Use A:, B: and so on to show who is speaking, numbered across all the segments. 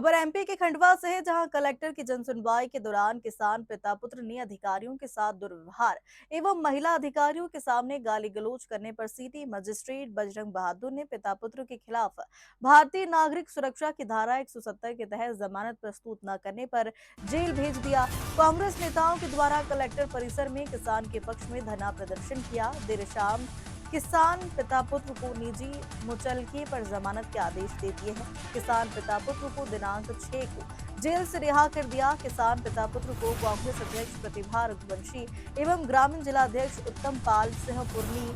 A: खबर एमपी के खंडवा से है, जहां कलेक्टर की जनसुनवाई के दौरान किसान पिता पुत्र ने अधिकारियों के साथ दुर्व्यवहार एवं महिला अधिकारियों के सामने गाली गलौज करने पर सिटी मजिस्ट्रेट बजरंग बहादुर ने पिता पुत्र के खिलाफ भारतीय नागरिक सुरक्षा की धारा 170 के तहत जमानत प्रस्तुत न करने पर जेल भेज दिया। कांग्रेस नेताओं के द्वारा कलेक्टर परिसर में किसान के पक्ष में धरना प्रदर्शन किया। देर शाम किसान पिता पुत्र को निजी मुचलके पर जमानत के आदेश दे दिए हैं। किसान पिता पुत्र को दिनांक 6 को जेल से रिहा कर दिया। किसान पिता पुत्र को कांग्रेस अध्यक्ष प्रतिभा रघुवंशी एवं ग्रामीण जिलाध्यक्ष उत्तम पाल सिंह पुर्नी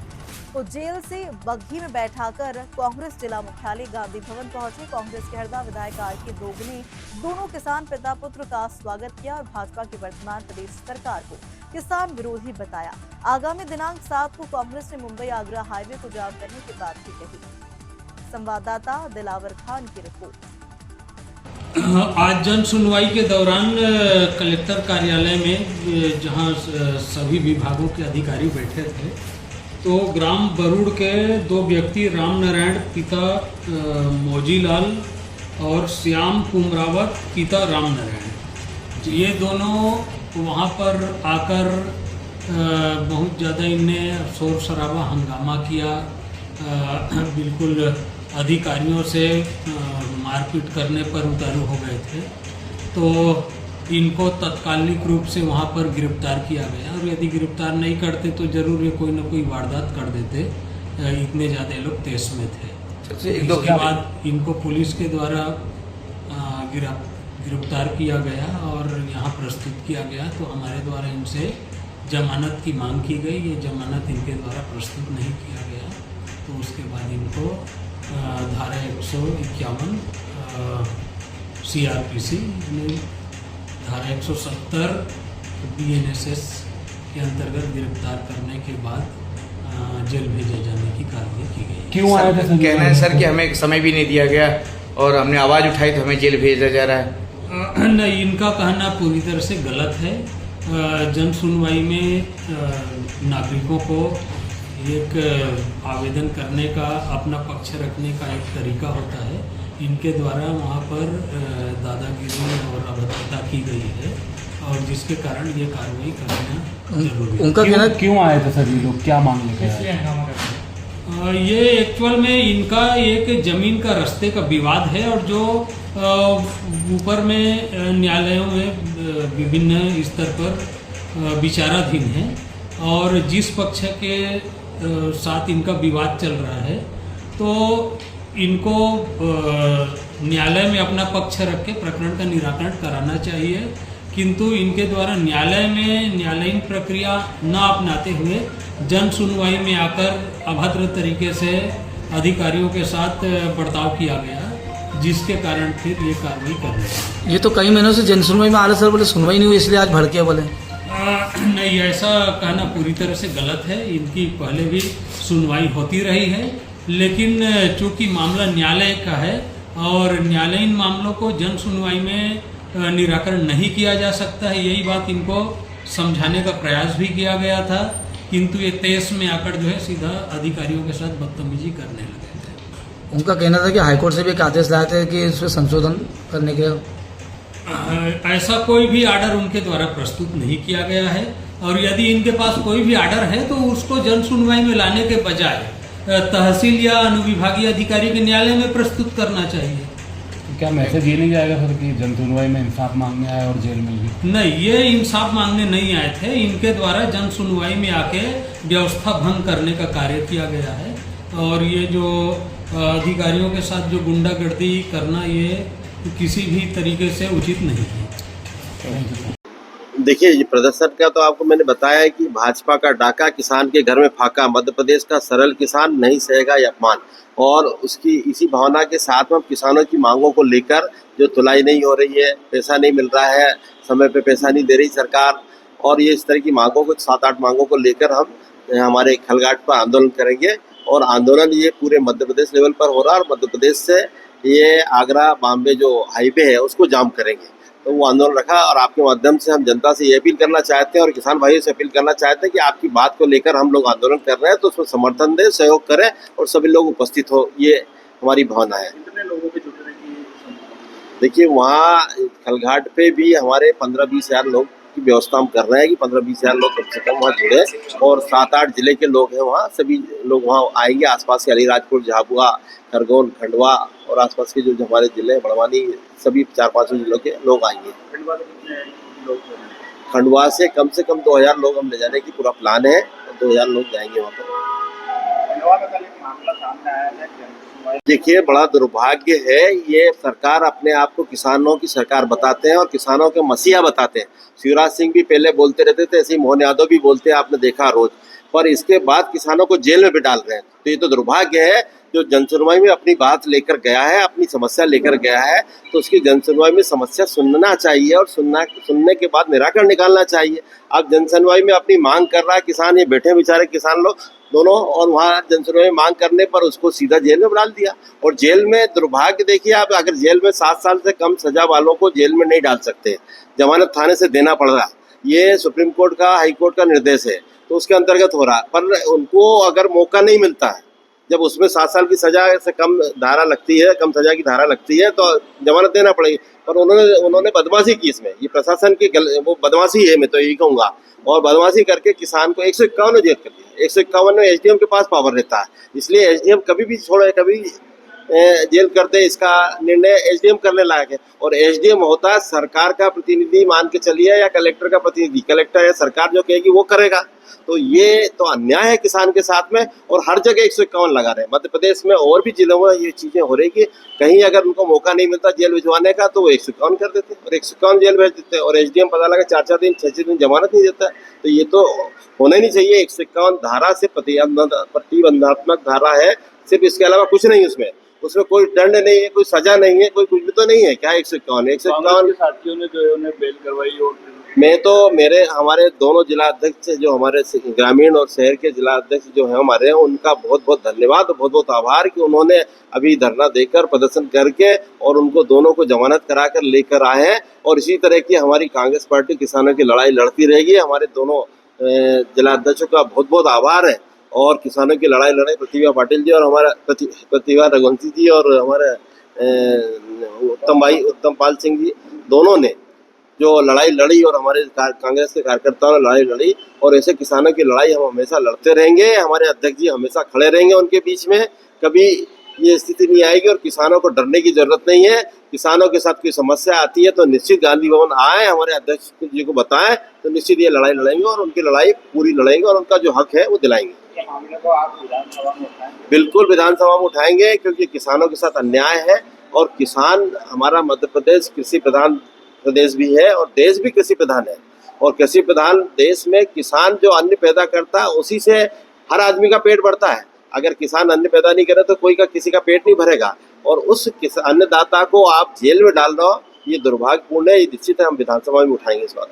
A: को जेल से बग्घी में बैठाकर कांग्रेस जिला मुख्यालय गांधी भवन पहुंचे। कांग्रेस के हरदा विधायक आर.के. दोग ने दोनों किसान पिता पुत्र का स्वागत किया और भाजपा की वर्तमान प्रदेश सरकार को किसान विरोधी बताया। आगामी दिनांक 7 को कांग्रेस ने मुंबई आगरा हाईवे को जाम करने की बात भी कही। संवाददाता दिलावर खान की रिपोर्ट।
B: आज जन सुनवाई के दौरान कलेक्टर कार्यालय में जहां सभी विभागों के अधिकारी बैठे थे, तो ग्राम बरूड़ के दो व्यक्ति राम नारायण पिता मौजीलाल और श्याम कुमरावत पिता राम नारायण, ये दोनों वहाँ पर आकर बहुत ज़्यादा इनने शोर शराबा हंगामा किया, बिल्कुल अधिकारियों से मारपीट करने पर उतारू हो गए थे। तो इनको तत्कालिक रूप से वहाँ पर गिरफ्तार किया गया और यदि गिरफ्तार नहीं करते तो जरूर ये कोई ना कोई वारदात कर देते, इतने ज़्यादा लोग तेज में थे। इसके बाद इनको पुलिस के द्वारा गिरफ्तार किया गया और यहाँ प्रस्तुत किया गया। तो हमारे द्वारा इनसे जमानत की मांग की गई। ये जमानत इनके द्वारा प्रस्तुत नहीं किया गया, तो उसके बाद इनको धारा 151 CRPC धारा 170 BNSS के अंतर्गत गिरफ्तार करने के बाद जेल भेजे जाने की कार्रवाई की गई।
C: क्यों आया था?
D: कहना है सर कि हमें समय भी नहीं दिया गया और हमने आवाज़ उठाई तो हमें जेल भेजा जा रहा है।
B: नहीं, इनका कहना पूरी तरह से गलत है। जन सुनवाई में नागरिकों को एक आवेदन करने का, अपना पक्ष रखने का एक तरीका होता है। इनके द्वारा वहाँ पर दादागिरी और अभद्रता की गई है और जिसके कारण ये कार्रवाई करना जरूरी है।
C: उनका कहना क्यों आए थे सर ये लोग, क्या मांग लेके आए?
B: ये एक्चुअल में इनका एक जमीन का रास्ते का विवाद है और जो ऊपर में न्यायालयों में विभिन्न स्तर पर विचाराधीन है और जिस पक्ष के साथ इनका विवाद चल रहा है, तो इनको न्यायालय में अपना पक्ष रख के प्रकरण का निराकरण कराना चाहिए, किंतु इनके द्वारा न्यायालय में न्यायालयीन प्रक्रिया न अपनाते हुए जन सुनवाई में आकर अभद्र तरीके से अधिकारियों के साथ बर्ताव किया गया, जिसके कारण फिर ये कार्रवाई कर रहे हैं।
C: ये तो कई महीनों से जन सुनवाई में आ रहे सर, बोले सुनवाई नहीं हुई इसलिए आज भड़के बोले।
B: नहीं, ऐसा कहना पूरी तरह से गलत है। इनकी पहले भी सुनवाई होती रही है, लेकिन चूंकि मामला न्यायालय का है और न्यायालयीन मामलों को जन सुनवाई में निराकरण नहीं किया जा सकता है, यही बात इनको समझाने का प्रयास भी किया गया था, किंतु ये तेज में आकर जो है सीधा अधिकारियों के साथ बदतमीजी करने लगे थे।
C: उनका कहना था कि हाईकोर्ट से भी एक आदेश लाए थे कि इसमें संशोधन करने के।
B: ऐसा कोई भी आर्डर उनके द्वारा प्रस्तुत नहीं किया गया है और यदि इनके पास कोई भी आर्डर है तो उसको जन सुनवाई में लाने के बजाय तहसील या अनुविभागीय अधिकारी के न्यायालय में प्रस्तुत करना चाहिए।
E: क्या मैसेज ये नहीं जाएगा सर कि जन सुनवाई में इंसाफ मांगने आए और जेल में भी?
B: नहीं, ये इंसाफ मांगने नहीं आए थे। इनके द्वारा जन सुनवाई में आके व्यवस्था भंग करने का कार्य किया गया है और ये जो अधिकारियों के साथ जो गुंडागर्दी करना, ये किसी भी तरीके से उचित नहीं है।
F: देखिए, ये प्रदर्शन का तो आपको मैंने बताया है कि भाजपा का डाका, किसान के घर में फाका, मध्य प्रदेश का सरल किसान नहीं सहेगा ये अपमान, और उसकी इसी भावना के साथ में किसानों की मांगों को लेकर जो तुलाई नहीं हो रही है, पैसा नहीं मिल रहा है, समय पे पैसा नहीं दे रही सरकार, और ये इस तरह की मांगों को 7-8 मांगों को लेकर हम हमारे खलघाट पर आंदोलन करेंगे। और आंदोलन ये पूरे मध्य प्रदेश लेवल पर हो रहा है और मध्य प्रदेश से ये आगरा बॉम्बे जो हाईवे है उसको जाम करेंगे। तो वो आंदोलन रखा और आपके माध्यम से हम जनता से ये अपील करना चाहते हैं और किसान भाइयों से अपील करना चाहते हैं कि आपकी बात को लेकर हम लोग आंदोलन कर रहे हैं तो उसमें समर्थन दें, सहयोग करें और सभी लोग उपस्थित हो, ये हमारी भावना है। देखिए वहाँ खलघाट पे भी हमारे 15-20 हज़ार लोग की व्यवस्था हम कर रहे हैं कि 15-20 हज़ार लोग कम से कम वहाँ जुड़े और 7-8 जिले के लोग हैं वहाँ, सभी लोग वहाँ आएंगे। आसपास के अलीराजपुर, झाबुआ, खरगोन, खंडवा और आसपास के जो हमारे जिले हैं, बड़वानी, सभी 4-5 जिलों के लोग आएंगे। खंडवा से कम 2,000 लोग हम ले जाने की पूरा प्लान है, 2,000 लोग जाएंगे वहाँ पर। देखिए बड़ा दुर्भाग्य है, ये सरकार अपने आप को किसानों की सरकार बताते हैं और किसानों के मसीहा बताते हैं। शिवराज सिंह भी पहले बोलते रहते थे, ऐसे ही मोहन यादव भी बोलते हैं, आपने देखा रोज, पर इसके बाद किसानों को जेल में भी डाल रहे हैं। तो ये तो दुर्भाग्य है। जो जनसुनवाई में अपनी बात लेकर गया है, अपनी समस्या लेकर गया है, तो उसकी जनसुनवाई में समस्या सुनना चाहिए और सुनने के बाद निराकरण निकालना चाहिए। अब जनसुनवाई में अपनी मांग कर रहा है किसान, ये बैठे बेचारे किसान लोग दोनों, और वहाँ जनसुनवाई में मांग करने पर उसको सीधा जेल में डाल दिया। और जेल में दुर्भाग्य देखिए आप, अगर जेल में 7 साल से कम सजा वालों को जेल में नहीं डाल सकते, जमानत थाने से देना पड़ रहा, ये सुप्रीम कोर्ट का, हाई कोर्ट का निर्देश है, तो उसके अंतर्गत हो रहा। पर उनको अगर मौका नहीं मिलता है, जब उसमें 7 साल की सजा से कम धारा लगती है, कम सजा की धारा लगती है, तो जमानत देना पड़ेगी। पर उन्होंने बदमाशी की इसमें, ये प्रशासन की वो बदमाशी है, मैं तो यही कहूँगा। और बदमाशी करके किसान को 151 जेल कर दिया। 151 में एसडीएम के पास पावर रहता है, इसलिए एसडीएम कभी भी छोड़े, कभी जेल कर दे, इसका निर्णय एसडीएम करने लायक है। और एसडीएम होता है सरकार का प्रतिनिधि, मान के चलिए, या कलेक्टर का प्रतिनिधि। कलेक्टर है, सरकार जो कहेगी वो करेगा। तो ये तो अन्याय है किसान के साथ में, और हर जगह 151 लगा रहे हैं। मध्य प्रदेश में और भी जिलों में ये चीजें हो रही कि कहीं अगर उनको मौका नहीं मिलता जेल भिजवाने का, तो वो 151 कर देते और 151 जेल भेज देते हैं। और एसडीएम पता लगा 4-4 दिन, 6-6 दिन जमानत नहीं देता है। तो ये तो होना ही नहीं चाहिए। 151 धारा से प्रतिबंधात्मक धारा है, सिर्फ, इसके अलावा कुछ नहीं। उसमें कोई दंड नहीं है, कोई सजा नहीं है, कोई कुछ भी तो नहीं है। क्या 151
C: साथियों ने जो है उन्हें बेल करवाई। और
F: मैं तो हमारे दोनों जिला अध्यक्ष, जो हमारे ग्रामीण और शहर के जिला अध्यक्ष जो है हमारे, उनका बहुत बहुत धन्यवाद, बहुत बहुत आभार कि उन्होंने अभी धरना देकर, प्रदर्शन करके, और उनको दोनों को जमानत करा कर लेकर आए हैं। और इसी तरह की हमारी कांग्रेस पार्टी किसानों की लड़ाई लड़ती रहेगी। हमारे दोनों जिला अध्यक्षों का बहुत बहुत आभार है। और किसानों की लड़ाई लड़े प्रतिभा पाटिल जी और हमारा प्रतिभा रघुवंशी जी और हमारे उत्तम पाल सिंह जी, दोनों ने जो लड़ाई लड़ी, और हमारे कांग्रेस के कार्यकर्ताओं ने लड़ाई लड़ी। और ऐसे किसानों की लड़ाई हम हमेशा लड़ते रहेंगे। हमारे अध्यक्ष जी हमेशा खड़े रहेंगे उनके बीच में। कभी ये स्थिति नहीं आएगी, और किसानों को डरने की जरूरत नहीं है। किसानों के साथ कोई समस्या आती है तो निश्चित गांधी भवन आए, हमारे अध्यक्ष जी को बताएं, तो निश्चित ये लड़ाई लड़ेंगे और उनकी लड़ाई पूरी लड़ेंगे और उनका जो हक है वो दिलाएंगे। बिल्कुल विधानसभा में उठाएंगे, क्योंकि किसानों के साथ अन्याय है। और किसान, हमारा मध्य प्रदेश कृषि प्रधान प्रदेश भी है और देश भी कृषि प्रधान है। और कृषि प्रधान देश में किसान जो अन्न पैदा करता है, उसी से हर आदमी का पेट भरता है। अगर किसान अन्न पैदा नहीं करे तो किसी का पेट नहीं भरेगा। और उस अन्नदाता को आप जेल में डाल रहे हो, ये दुर्भाग्यपूर्ण है। ये निश्चित है हम विधानसभा में उठाएंगे इस बात।